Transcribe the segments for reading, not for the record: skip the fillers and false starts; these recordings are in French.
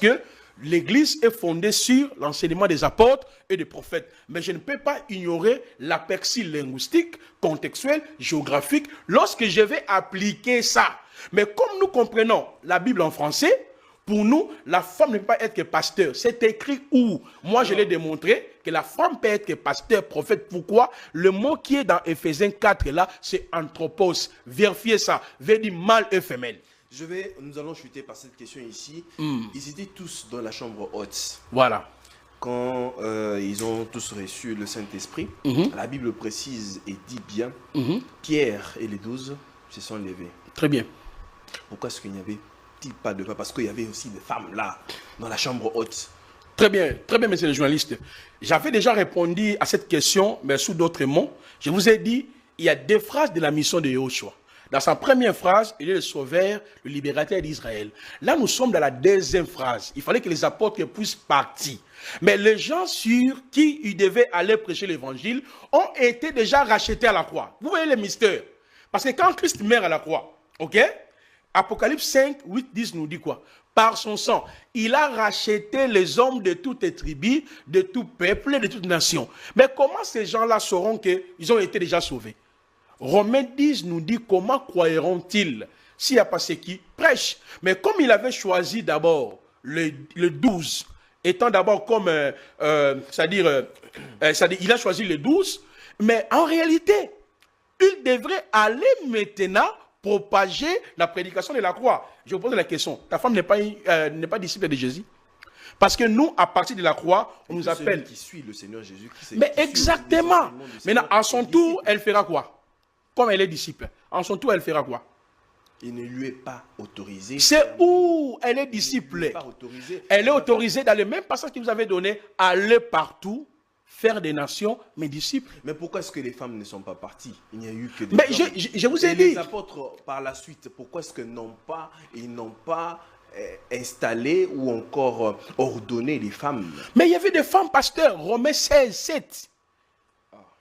que l'Église est fondée sur l'enseignement des apôtres et des prophètes. Mais je ne peux pas ignorer l'aperçu linguistique, contextuel, géographique, lorsque je vais appliquer ça. Mais comme nous comprenons la Bible en français, pour nous, la femme ne peut pas être que pasteur. C'est écrit où? Moi, je l'ai démontré que la femme peut être que pasteur, prophète. Pourquoi? Le mot qui est dans Éphésiens 4 là, c'est anthropos. Vérifiez ça. Veut dire mâle et femelle. Nous allons chuter par cette question ici. Ils étaient tous dans la chambre haute. Voilà. Quand ils ont tous reçu le Saint-Esprit, la Bible précise et dit bien, Pierre et les 12 se sont levés. Très bien. Pourquoi est-ce qu'il n'y avait-il pas de femmes? Parce qu'il y avait aussi des femmes là, dans la chambre haute. Très bien, monsieur le journaliste. J'avais déjà répondu à cette question, mais sous d'autres mots. Je vous ai dit, il y a deux phrases de la mission de Yahushua. Dans sa première phrase, il est le sauveur, le libérateur d'Israël. Là, nous sommes dans la deuxième phrase. Il fallait que les apôtres puissent partir. Mais les gens sur qui ils devaient aller prêcher l'évangile ont été déjà rachetés à la croix. Vous voyez le mystère. Parce que quand Christ meurt à la croix, ok? Apocalypse 5, 8, 10 nous dit quoi? Par son sang, il a racheté les hommes de toutes les tribus, de tout peuple, de toute nation. Mais comment ces gens-là sauront qu'ils ont été déjà sauvés? Romains 10 nous dit comment croiront-ils s'il n'y a pas ceux qui prêchent. Mais comme il avait choisi d'abord le 12, étant d'abord comme, c'est-à-dire, il a choisi le 12, mais en réalité, il devrait aller maintenant propager la prédication de la croix. Je vous pose la question, ta femme n'est pas disciple de Jésus? Parce que nous, à partir de la croix, on nous appelle... qui suit le Seigneur Jésus. Mais exactement. Maintenant, à son tour, elle fera quoi? Comme elle est disciple, en son tour, elle fera quoi? Il ne lui est pas autorisé. C'est où elle est disciple. Elle est autorisée dans le même passage que vous avez donné, aller partout, faire des nations, mes disciples. Mais pourquoi est-ce que les femmes ne sont pas parties? Il n'y a eu que des Mais hommes. je vous ai dit. Les apôtres, par la suite, pourquoi est-ce que ils n'ont pas installé ou encore ordonné les femmes? Mais il y avait des femmes pasteurs, Romains 16, 7.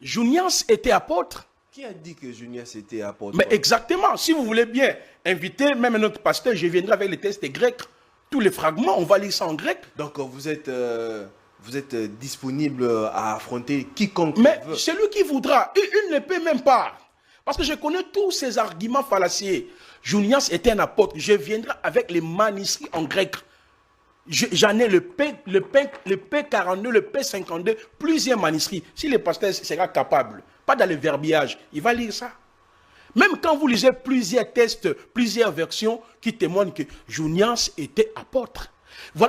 Junias était apôtre. Qui a dit que Junias était apôtre? Mais exactement. Si vous voulez bien inviter même notre pasteur, je viendrai avec les textes grecs. Tous les fragments, on va lire ça en grec. Donc vous êtes disponible à affronter quiconque Mais veut. celui qui voudra, il ne peut même pas. Parce que je connais tous ces arguments fallacieux. Junias était un apôtre. Je viendrai avec les manuscrits en grec. J'en ai le P42, le P52, plusieurs manuscrits. Si le pasteur sera capable, pas dans le verbiage, il va lire ça. Même quand vous lisez plusieurs textes, plusieurs versions qui témoignent que Junias était apôtre. Voilà.